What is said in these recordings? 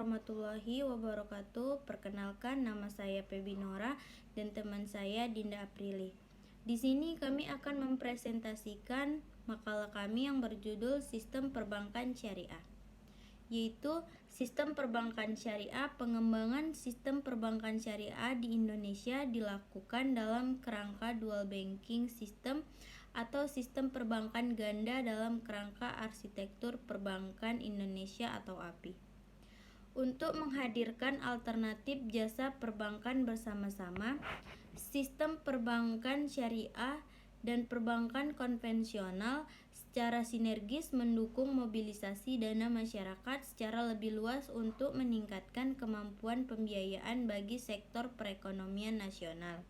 warahmatullahi wabarakatuh. Perkenalkan, nama saya Febi Nora dan teman saya Dinda Aprili. Di sini kami akan mempresentasikan makalah kami yang berjudul Sistem Perbankan Syariah, yaitu sistem perbankan syariah. Pengembangan sistem perbankan syariah di Indonesia dilakukan dalam kerangka dual banking system atau sistem perbankan ganda dalam kerangka arsitektur perbankan Indonesia atau API. Untuk menghadirkan alternatif jasa perbankan bersama-sama, sistem perbankan syariah dan perbankan konvensional secara sinergis mendukung mobilisasi dana masyarakat secara lebih luas untuk meningkatkan kemampuan pembiayaan bagi sektor perekonomian nasional.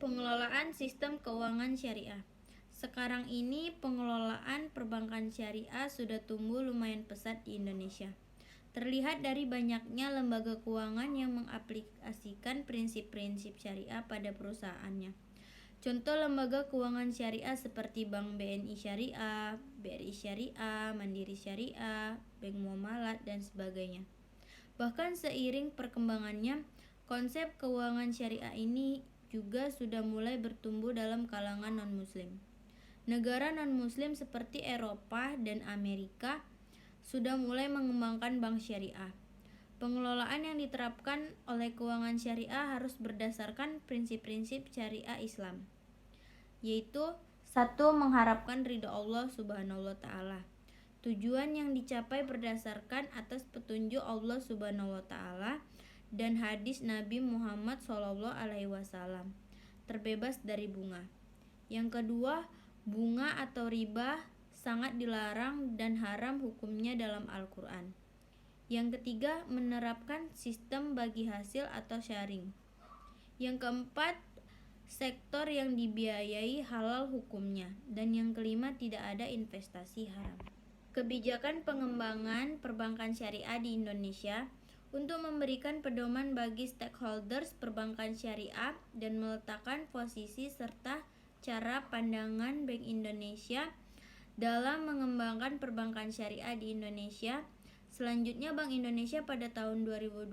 Pengelolaan sistem keuangan syariah. Sekarang ini pengelolaan perbankan syariah sudah tumbuh lumayan pesat di Indonesia. Terlihat dari banyaknya lembaga keuangan yang mengaplikasikan prinsip-prinsip syariah pada perusahaannya. Contoh lembaga keuangan syariah seperti Bank BNI Syariah, BRI Syariah, Mandiri Syariah, Bank Muamalat, dan sebagainya. Bahkan seiring perkembangannya, konsep keuangan syariah ini juga sudah mulai bertumbuh dalam kalangan non-muslim. Negara non-muslim seperti Eropa dan Amerika sudah mulai mengembangkan bank syariah. Pengelolaan yang diterapkan oleh keuangan syariah harus berdasarkan prinsip-prinsip syariah Islam, yaitu 1. Mengharapkan ridha Allah Subhanahu wa Ta'ala. Tujuan yang dicapai berdasarkan atas petunjuk Allah Subhanahu wa Ta'ala dan hadis Nabi Muhammad SAW, terbebas dari bunga. Yang kedua, bunga atau riba sangat dilarang dan haram hukumnya dalam Al-Quran. Yang ketiga, menerapkan sistem bagi hasil atau sharing. Yang keempat, sektor yang dibiayai halal hukumnya. Dan yang kelima, tidak ada investasi haram. Kebijakan pengembangan perbankan syariah di Indonesia untuk memberikan pedoman bagi stakeholders perbankan syariah dan meletakkan posisi serta cara pandangan Bank Indonesia dalam mengembangkan perbankan syariah di Indonesia. Selanjutnya, Bank Indonesia pada tahun 2002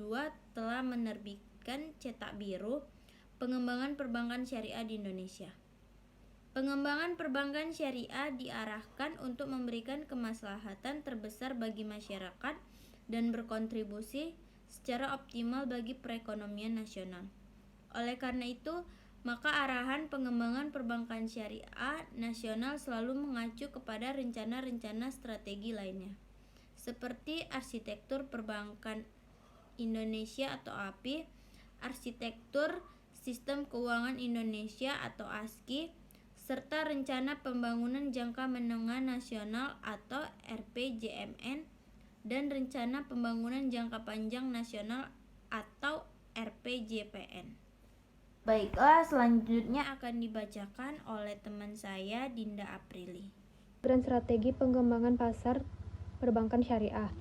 telah menerbitkan cetak biru pengembangan perbankan syariah di Indonesia. Pengembangan perbankan syariah diarahkan untuk memberikan kemaslahatan terbesar bagi masyarakat dan berkontribusi secara optimal bagi perekonomian nasional. Oleh karena itu, maka arahan pengembangan perbankan syariah nasional selalu mengacu kepada rencana-rencana strategi lainnya, seperti arsitektur perbankan Indonesia atau API, arsitektur sistem keuangan Indonesia atau ASKI, serta rencana pembangunan jangka menengah nasional atau RPJMN dan rencana pembangunan jangka panjang nasional atau RPJPN. Baiklah, selanjutnya akan dibacakan oleh teman saya Dinda Aprili. Strategi pengembangan pasar perbankan syariah.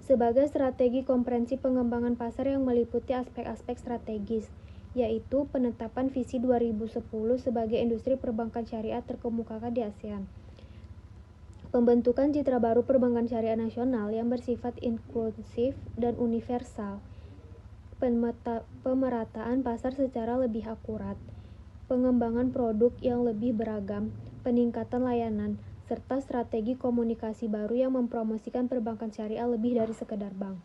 Sebagai strategi komprehensif pengembangan pasar yang meliputi aspek-aspek strategis, yaitu penetapan visi 2010 sebagai industri perbankan syariah terkemukakan di ASEAN. Pembentukan citra baru perbankan syariah nasional yang bersifat inklusif dan universal. Pemerataan pasar secara lebih akurat, pengembangan produk yang lebih beragam, peningkatan layanan, serta strategi komunikasi baru yang mempromosikan perbankan syariah lebih dari sekedar bank.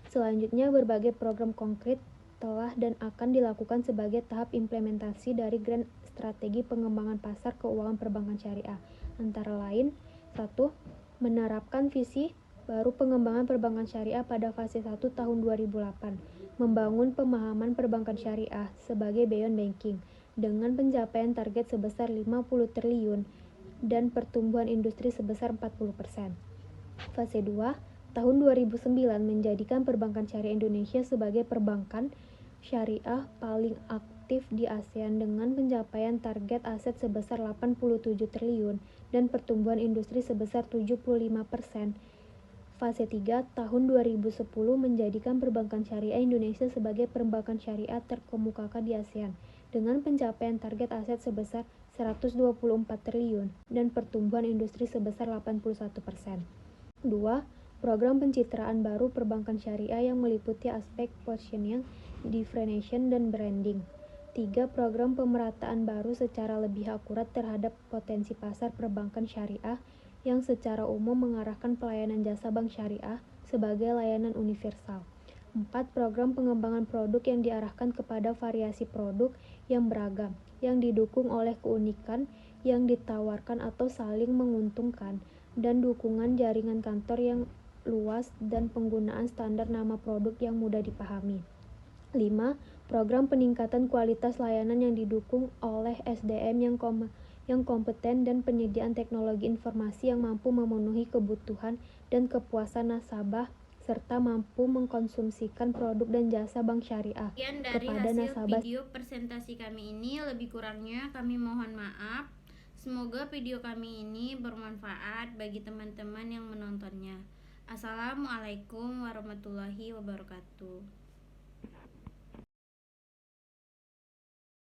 Selanjutnya, berbagai program konkret telah dan akan dilakukan sebagai tahap implementasi dari Grand Strategi Pengembangan Pasar Keuangan Perbankan Syariah, antara lain 1. Menerapkan visi baru pengembangan perbankan syariah pada fase 1 tahun 2008, membangun pemahaman perbankan syariah sebagai beyond banking dengan pencapaian target sebesar 50 triliun dan pertumbuhan industri sebesar 40%. Fase 2 tahun 2009 menjadikan perbankan syariah Indonesia sebagai perbankan syariah paling aktif di ASEAN dengan pencapaian target aset sebesar 87 triliun dan pertumbuhan industri sebesar 75%. Fase 3 tahun 2010 menjadikan perbankan syariah Indonesia sebagai perbankan syariah terkemukakan di ASEAN dengan pencapaian target aset sebesar 124 triliun dan pertumbuhan industri sebesar 81%. 2. Program pencitraan baru perbankan syariah yang meliputi aspek positioning, differentiation, dan branding. 3. Program pemerataan baru secara lebih akurat terhadap potensi pasar perbankan syariah yang secara umum mengarahkan pelayanan jasa bank syariah sebagai layanan universal. 4. Program pengembangan produk yang diarahkan kepada variasi produk yang beragam, yang didukung oleh keunikan yang ditawarkan atau saling menguntungkan, dan dukungan jaringan kantor yang luas dan penggunaan standar nama produk yang mudah dipahami. 5. Program peningkatan kualitas layanan yang didukung oleh SDM yang kompeten dan penyediaan teknologi informasi yang mampu memenuhi kebutuhan dan kepuasan nasabah serta mampu mengkonsumsikan produk dan jasa bank syariah Sekian dari kepada hasil nasabah. video presentasi kami ini, lebih kurangnya kami mohon maaf. Semoga video kami ini bermanfaat bagi teman-teman yang menontonnya. Assalamualaikum warahmatullahi wabarakatuh.